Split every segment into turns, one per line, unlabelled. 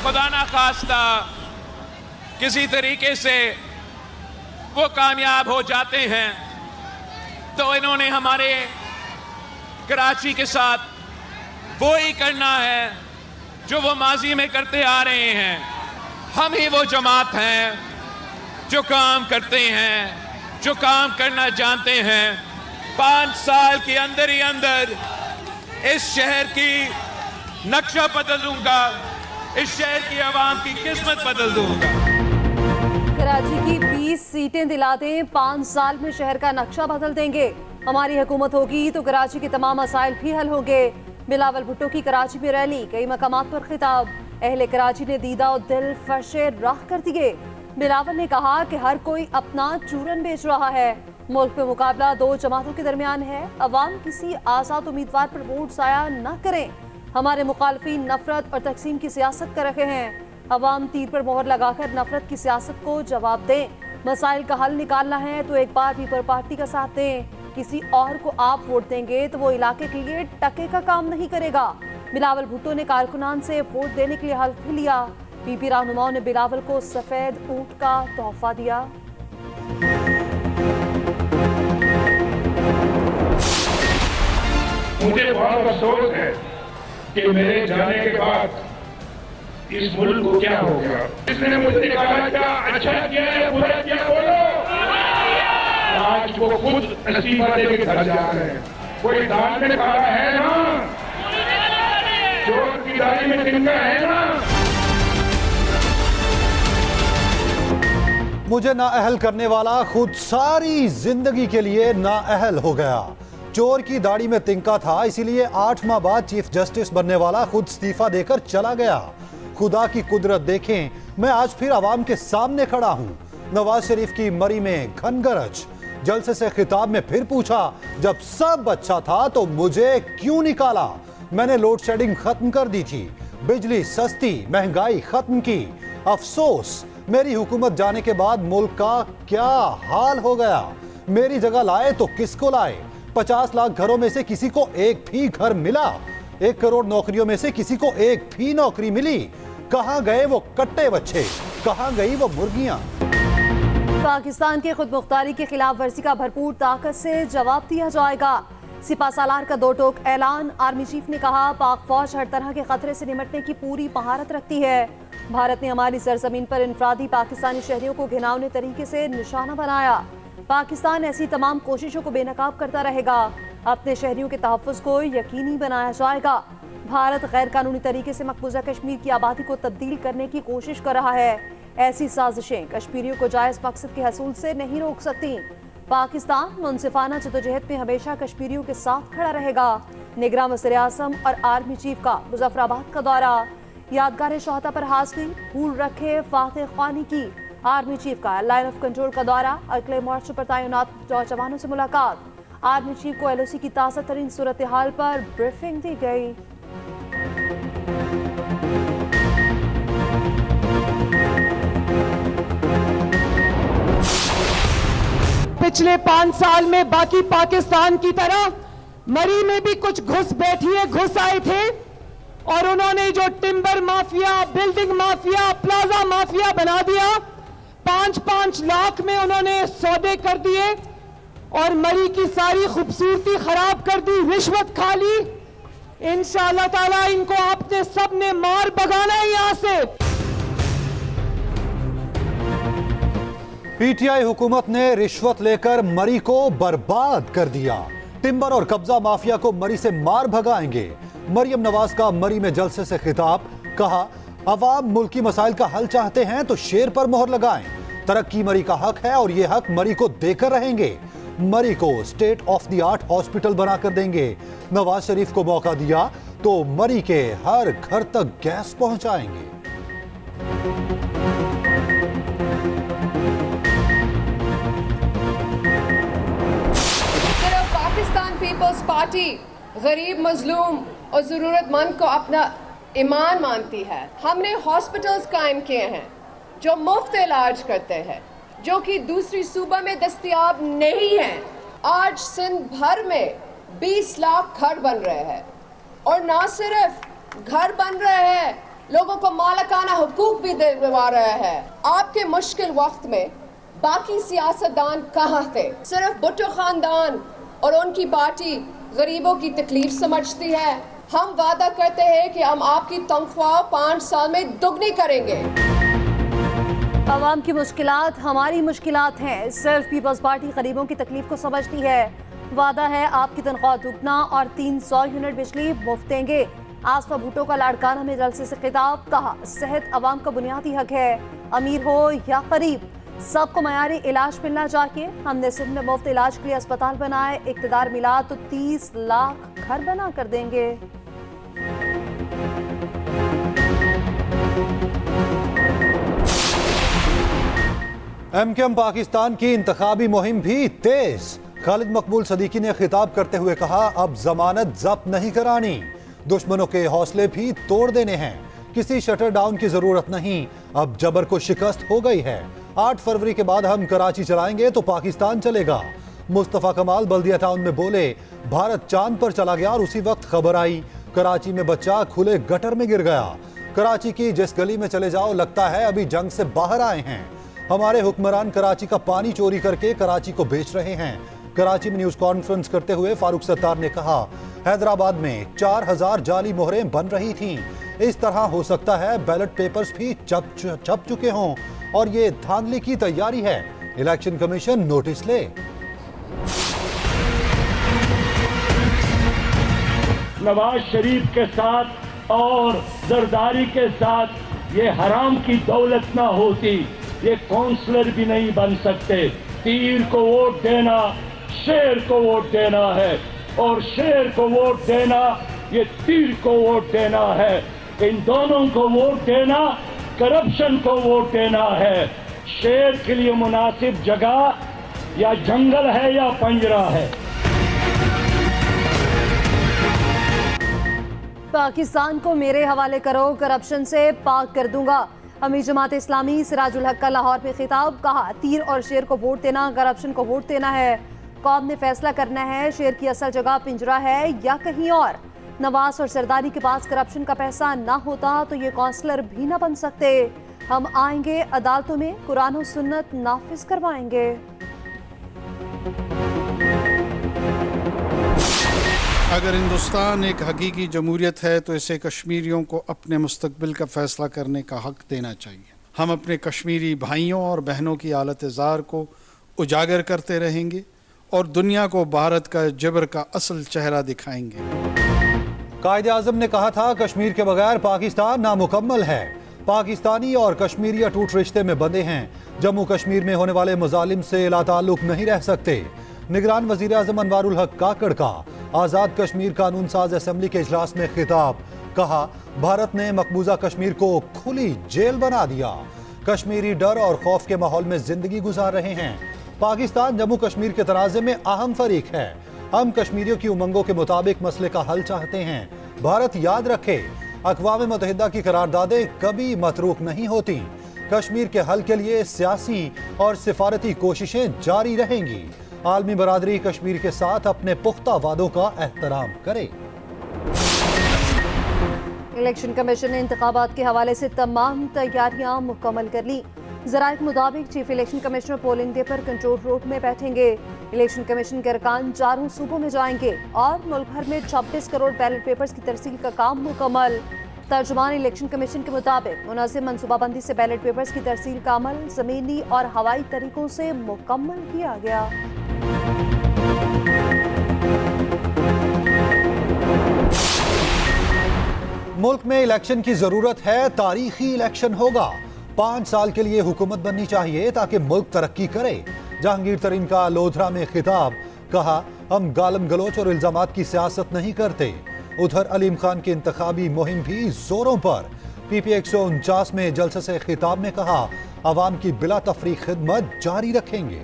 खुदा ना खास्ता किसी तरीके से वो कामयाब हो जाते हैं तो इन्होंने हमारे कराची के साथ वो ही करना है जो वो माजी में करते आ रहे हैं। हम ही वो जमात हैं जो काम करते हैं, जो काम करना जानते हैं। 5 साल के अंदर ही अंदर इस शहर की नक्शा बदल दूंगा, इस शहर की आवाम की किस्मत बदल दूंगा।
कराची की 20 सीटें दिला दें, 5 साल में शहर का नक्शा बदल देंगे। हमारी हुकूमत होगी तो कराची के तमाम मसाइल भी हल होंगे। बिलावल भुट्टो की कराची में रैली, कई मकामात पर खिताब। अहले कराची ने दीदा और दिल फर्शे राह कर दिए। बिलावल ने कहा कि हर कोई अपना चूरन बेच रहा है। मुल्क में मुकाबला 2 जमातों के दरमियान है। अवाम किसी आजाद उम्मीदवार पर वोट जाया न करें। हमारे मुखालफीन नफरत और तकसीम की सियासत कर रहे हैं। अवाम तीर पर मोहर लगाकर नफरत की सियासत को जवाब दें। मसाइल का हल निकालना है तो एक बार पीपल पार्टी का साथ दें। किसी और को आप वोट देंगे तो वो इलाके के लिए टके का काम नहीं करेगा। बिलावल भुट्टो ने कारकुनान से वोट देने के लिए हल्फ भी लिया। पीपी रहनुमाओं ने बिलावल को सफेद ऊंट का तोहफा दिया।
मुझे बहुत अफसोस है कि मेरे जाने के बाद इस मुल्क को क्या हो गया। इसने मुझे कहा क्या अच्छा किया या बुरा किया बोलो। आज वो खुद इस्तीफा देके घर जा रहे हैं। कोई दाल में काला है ना, चोर की दाढ़ी में तिनका है ना।
मुझे नाअहल करने वाला खुद सारी जिंदगी के लिए नाअहल हो गया। चोर की दाढ़ी में तिनका था, इसीलिए 8 माह बाद चीफ जस्टिस बनने वाला खुद इस्तीफा देकर चला गया। खुदा की कुदरत देखें, मैं आज फिर आवाम के सामने खड़ा हूं। नवाज शरीफ की मरी में घनगरज। जलसे से खिताब में फिर पूछा, जब सब अच्छा था तो मुझे क्यों निकाला। मैंने लोड शेडिंग खत्म कर दी थी, बिजली सस्ती, महंगाई खत्म की। अफसोस, मेरी हुकूमत जाने के बाद मुल्क का क्या हाल हो गया। मेरी जगह लाए तो किसको लाए। 50 लाख घरों में से किसी को एक भी घर मिला। 1 करोड़ नौकरियों में से किसी को एक भी नौकरी मिली। कहां गए वो कट्टे बच्चे, कहां गई वो मुर्गियां।
पाकिस्तान की खुद मुख्तारी की खिलाफ वर्जी का भरपूर ताकत से जवाब दिया जाएगा। सिपा सालार का 2 टोक ऐलान। आर्मी चीफ ने कहा, पाक फौज हर तरह के खतरे से निपटने की पूरी महारत रखती है। भारत ने हमारी सरजमीन पर इनफरादी पाकिस्तानी शहरियों को घिनौने तरीके से निशाना बनाया। पाकिस्तान ऐसी तमाम कोशिशों को बेनकाब करता रहेगा। अपने शहरियों के तहफ़्फ़ुज़ को यकीनी बनाया जाएगा। भारत गैर कानूनी तरीके से मकबूजा कश्मीर की आबादी को तब्दील करने की कोशिश कर रहा है। ऐसी साजिशें कश्मीरियों को जायज़ मकसद के हसूल से नहीं रोक सकती। पाकिस्तान मुनसिफाना जदोजहद में हमेशा कश्मीरियों के साथ खड़ा रहेगा। निगरान वज़ीर-ए-आज़म और आर्मी चीफ का मुज़फ्फराबाद का दौरा। यादगार शहादा पर हाज़िरी, भूल रखे फातह ख़ानी की। आर्मी चीफ का लाइन ऑफ कंट्रोल का दौरा। अगले मोर्चों पर तैनात जवानों से मुलाकात। आर्मी चीफ को LOC की ताज़ा तरीन सूरत हाल पर ब्रीफिंग दी गई।
पिछले 5 साल में बाकी पाकिस्तान की तरह मरी में भी कुछ घुस आए थे और उन्होंने जो timber mafia, building mafia, plaza mafia बना दिया। 5-5 लाख में उन्होंने सौदे कर दिए और मरी की सारी खूबसूरती खराब कर दी, रिश्वत खा ली। इंशाअल्लाह ताला इनको आपने सबने मार भगाना है यहां से।
पीटीआई हुकूमत ने रिश्वत लेकर मरी को बर्बाद कर दिया। टिम्बर और कब्जा माफिया को मरी से मार भगाएंगे। मरियम नवाज का मरी में जलसे से खिताब। कहा, अवाम मुल्की मसाइल का हल चाहते हैं तो शेर पर मोहर लगाएं। तरक्की मरी का हक है और यह हक मरी को देकर रहेंगे। मरी को state of the art hospital बनाकर देंगे। नवाज शरीफ को मौका दिया तो मरी के हर घर तक गैस पहुंचाएंगे।
सिर्फ पाकिस्तान पीपल्स पार्टी गरीब, मजलूम और जरूरतमंद को अपना ईमान मानती है। हमने हॉस्पिटल्स कायम किए हैं जो मुफ्त इलाज करते हैं, जो कि दूसरी सूबा में दस्तयाब नहीं है। आज सिंध भर में 20 लाख घर बन रहे हैं और ना सिर्फ घर बन रहे हैं लोगों को मालिकाना हुकूक भी दिलवा रहा है। आपके मुश्किल वक्त में बाकी सियासतदान कहाँ थे? सिर्फ भुट्टो खानदान और उनकी पार्टी गरीबों की तकलीफ समझती है। हम वादा करते हैं कि हम आपकी तनख्वाह 5 साल में दुगनी करेंगे।
आवाम की मुश्किलात हमारी मुश्किलात हैं। सिर्फ पीपल्स पार्टी गरीबों की तकलीफ को समझती है। वादा है आपकी तनख्वाह दुगना और 300 यूनिट बिजली मुफ्त देंगे। आसफा भुट्टो का लाड़काना में जलसे से खिताब, कहा सेहत आवाम का बुनियादी हक है, अमीर हो या गरीब सबको मयारी इलाज मिलना चाहिए। हमने सिंध में मुफ्त इलाज के लिए अस्पताल बनाए, इक़्तिदार मिला तो 30 लाख घर बना कर देंगे।
एमकेएम पाकिस्तान की इंतखाबी मुहिम भी तेज। खालिद मकबूल सदीकी ने खिताब करते हुए कहा, अब जमानत जब्त नहीं करानी, दुश्मनों के हौसले भी तोड़ देने हैं, किसी शटर डाउन की जरूरत नहीं, अब जबर को शिकस्त हो गई है। 8 फरवरी के बाद हम कराची चलाएंगे तो पाकिस्तान चलेगा। मुस्तफा कमाल बल्दिया टाउन में बोले, भारत चांद पर चला गया और उसी वक्त खबर आई कराची में बच्चा खुले गटर में गिर गया। कराची की जिस गली में चले जाओ लगता है अभी जंग से बाहर आए हैं। हमारे हुक्मरान कराची का पानी चोरी करके कराची को बेच रहे हैं। कराची में न्यूज कॉन्फ्रेंस करते हुए फारूक सत्तार ने कहा, हैदराबाद में 4000 जाली मोहरें बन रही थीं। इस तरह हो सकता है बैलेट पेपर्स भी छप चुके हों और ये धांधली की तैयारी है। इलेक्शन कमीशन नोटिस ले।
नवाज शरीफ के साथ और जरदारी के साथ ये हराम की दौलत ना होती, ये काउंसलर भी नहीं बन सकते। तीर को वोट देना, शेर को वोट देना है, और शेर को वोट देना ये तीर को वोट देना है। इन दोनों को वोट देना करप्शन को वोट देना है। शेर के लिए मुनासिब जगह या जंगल है या पंजरा है।
पाकिस्तान को मेरे हवाले करो, करप्शन से पाक कर दूंगा। अमीर जमात इस्लामी सिराजुल हक का लाहौर में खिताब, कहा तीर और शेर को वोट देना करप्शन को वोट देना है। कौम ने फैसला करना है शेर की असल जगह पिंजरा है या कहीं और। नवाज और सरदारी के पास करप्शन का पैसा ना होता तो ये काउंसलर भी ना बन सकते। हम आएंगे अदालतों में, कुरान और सुन्नत नाफिज करवाएंगे।
अगर हिंदुस्तान एक हकीकी जमहूरियत है तो इसे कश्मीरियों को अपने मुस्तकबिल का फैसला करने का हक देना चाहिए। हम अपने कश्मीरी भाइयों और बहनों की हालत ज़ार को उजागर करते रहेंगे और दुनिया को भारत का जबर का असल चेहरा दिखाएंगे।
कायद आज़म ने कहा था, कश्मीर के बगैर पाकिस्तान नामुकम्मल है। पाकिस्तानी और कश्मीरी अटूट रिश्ते में बंधे हैं। जम्मू कश्मीर में होने वाले मजालिम से लाताल्लुक नहीं रह सकते। निगरान वजीर आज़म अनवारुल हक काकड़ का आज़ाद कश्मीर कानून साज असेंबली के इजलास में खिताब, कहा भारत ने मकबूजा कश्मीर को खुली जेल बना दिया। कश्मीरी डर और खौफ के माहौल में जिंदगी गुजार रहे हैं। पाकिस्तान जम्मू कश्मीर के तनाज़े में अहम फरीक है। हम कश्मीरियों की उमंगों के मुताबिक मसले का हल चाहते हैं। भारत याद रखे, अक़वाम मुत्तहिदा की करारदादें कभी मतरूक नहीं होती। कश्मीर के हल के लिए सियासी और सिफारती कोशिशें जारी रहेंगी। आलमी बरादरी कश्मीर के साथ अपने पुख्ता वादों का एहतराम करे।
इलेक्शन कमीशन ने इंतखाबात के हवाले से तमाम तैयारियां मुकम्मल कर ली। ज़राए के मुताबिक chief election commissioner polling day पर कंट्रोल रूम में बैठेंगे। इलेक्शन कमीशन के अरकान 4 सूबों में जाएंगे और मुल्क भर में 26 करोड़ बैलेट पेपर्स की तरसील का काम मुकम्मल। तर्जुमान इलेक्शन कमीशन के मुताबिक मुनासिब मनसूबाबंदी से बैलेट पेपर्स की तरसील का अमल ज़मीनी और हवाई तरीकों से मुकम्मल किया गया।
मुल्क में इलेक्शन की जरूरत है, तारीखी इलेक्शन होगा। 5 साल के लिए हुकूमत बननी चाहिए ताकि मुल्क तरक्की करे। जहांगीर तरीन का लोधरा में खिताब, कहा हम गालम गलोच और इल्जामात की सियासत नहीं करते। उधर अलीम खान की इंतखाबी मुहिम भी जोरों पर। पीपी 149 में जलसे से खिताब में कहा, अवाम की बिला तफरीक खिदमत जारी रखेंगे।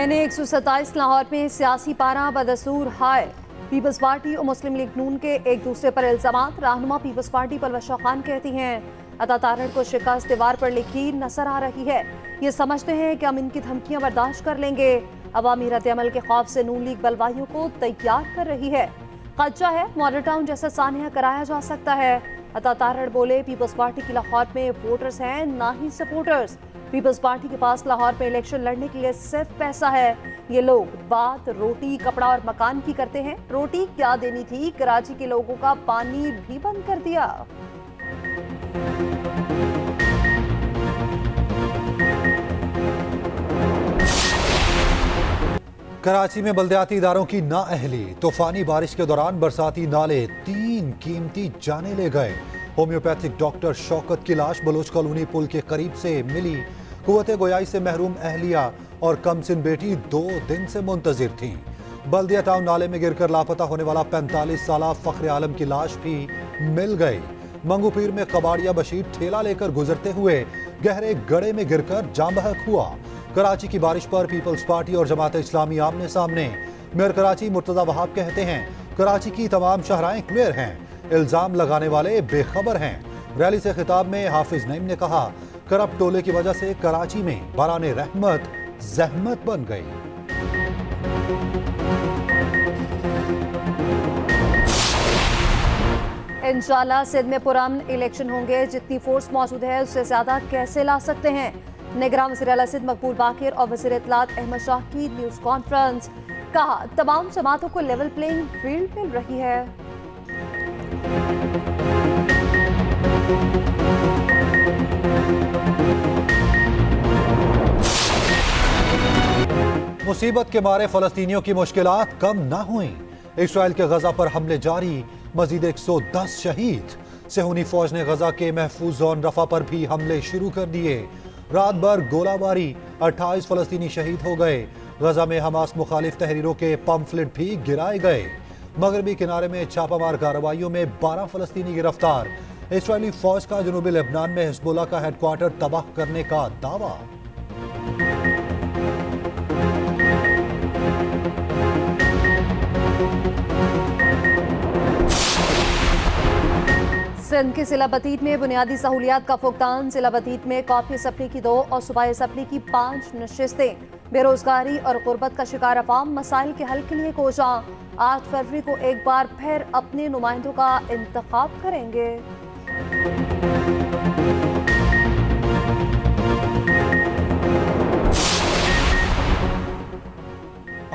NA 127 लाहौर में सियासी पारा बदस्तूर हाय। पीपल्स पार्टी और मुस्लिम लीग नून के एक दूसरे पर इल्जामात। रहनुमा पीपल्स पार्टी पलवशा खान कहती हैं, अता तारड़ को शिकस्त दीवार पर लिखी नजर आ रही है। ये समझते हैं कि हम इनकी धमकियां बर्दाश्त कर लेंगे। अवामी रद्द-ए-अमल के खौफ से नून लीग बलवाइयों को तैयार कर रही है। खदशा है मॉडल टाउन जैसा सानिया कराया जा सकता है। अता तारड़ बोले, पीपल्स पार्टी की लाहौर में वोटर्स हैं ना ही सपोर्टर्स। पीपल्स पार्टी के पास लाहौर में इलेक्शन लड़ने के लिए सिर्फ पैसा है। ये लोग बात रोटी, कपड़ा और मकान की करते हैं। रोटी क्या देनी थी, कराची के लोगों का पानी भी बंद कर दिया।
कराची में बल्दियाती इदारों की नाअहली, तूफानी बारिश के दौरान बरसाती नाले 3 कीमती जाने ले गए। होम्योपैथिक डॉक्टर शौकत की लाश बलोच कॉलोनी पुल के करीब से मिली। कुव्वते गोयाई से महरूम अहलिया और कमसिन बेटी 2 दिन से मुंतजिर थीं। बल्दिया टाउन नाले में गिरकर लापता होने वाला 45 साला फख्र आलम की लाश भी मिल गई। मंगूपीर में कबाड़िया बशीर ठेला लेकर गुजरते हुए गहरे गड्ढे में गिरकर जाँ बहक हुआ। कराची की बारिश पर पीपल्स पार्टी और जमात इस्लामी आमने सामने। मेयर कराची मुर्तजा वहाब कहते हैं, कराची की तमाम शहराएं क्लियर हैं, इल्जाम लगाने वाले बेखबर हैं। रैली से खिताब में हाफिज नईम ने कहा, करप्ट टोले की वजह से कराची में बाराने रहमत जहमत बन गई।
इंशाल्लाह सिंध में पुरअमन इलेक्शन होंगे। जितनी फोर्स मौजूद है उससे ज्यादा कैसे ला सकते हैं। निगरान वज़ीर आला सिंध मकबूल बाकिर और वज़ीर इत्तलात अहमद शाह की न्यूज कॉन्फ्रेंस। कहा, तमाम जमातों को लेवल प्लेइंग फील्ड मिल रही है।
मुसीबत के मारे फलस्तीनियों की मुश्किलात कम ना हुई। इसराइल के गजा पर हमले जारी, मजीद 110 शहीद। सेहूनी फौज ने गजा के महफूज जोन रफा पर भी हमले शुरू कर दिए। रात भर गोलाबारी, 28 फलस्तीनी शहीद हो गए। गजा में हमास मुखालिफ तहरीरों के पंफलेट भी गिराए गए। मगरबी किनारे में छापामार कार्रवाइयों में 12 फलस्तीनी गिरफ्तार। इसराइली फौज का जनूबी लेबनान में हिजबुल्लाह का हेडक्वार्टर तबाह करने का दावा।
सिंध के जिला बतीत में बुनियादी सहूलियात का फुकदान। जिला बतीत में कॉफी सप्ली की 2 और सूबाई सप्ली की 5 नशिस्तें। बेरोजगारी और गुर्बत का शिकार अवाम मसाइल के हल के लिए कोशां। 8 फरवरी को एक बार फिर अपने नुमाइंदों का इंतखाब करेंगे।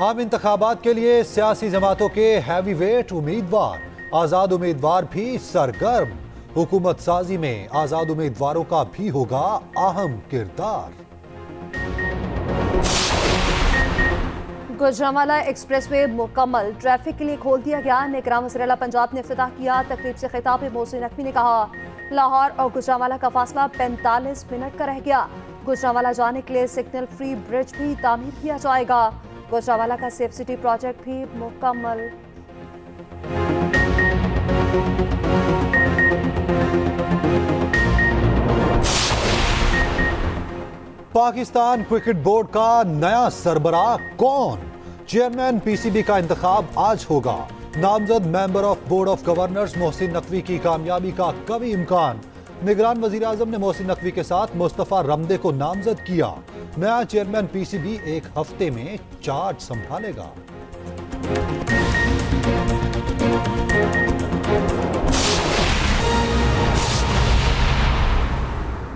आम इंतखाबात के लिए सियासी जमातों के हैवी वेट उम्मीदवार, आजाद उम्मीदवार भी सरगर्म। हुकूमत साजी में आजाद उम्मीदवारों का भी होगा अहम किरदार।
गुजरांवाला एक्सप्रेसवे मुकम्मल, ट्रैफिक के लिए खोल दिया गया। निगरान वज़ीर आला पंजाब ने इफ्तिताह किया। तकरीब से खिताब में मोहसिन नकवी ने कहा, लाहौर और गुजरांवाला का फासला 45 मिनट का रह गया। गुजरांवाला जाने के लिए सिग्नल फ्री ब्रिज भी तामीर किया जाएगा। गुजरांवाला का सेफ सिटी प्रोजेक्ट भी मुकम्मल।
पाकिस्तान क्रिकेट बोर्ड का नया सरबराह कौन? चेयरमैन पीसीबी का इंतखाब आज होगा। नामजद member of board of governors Mohsin Naqvi की कामयाबी का कभी इम्कान। निगरान वजीर आजम ने मोहसिन नकवी के साथ मुस्तफा रमदे को नामजद किया। नया चेयरमैन पीसीबी 1 हफ्ते में चार्ज संभालेगा।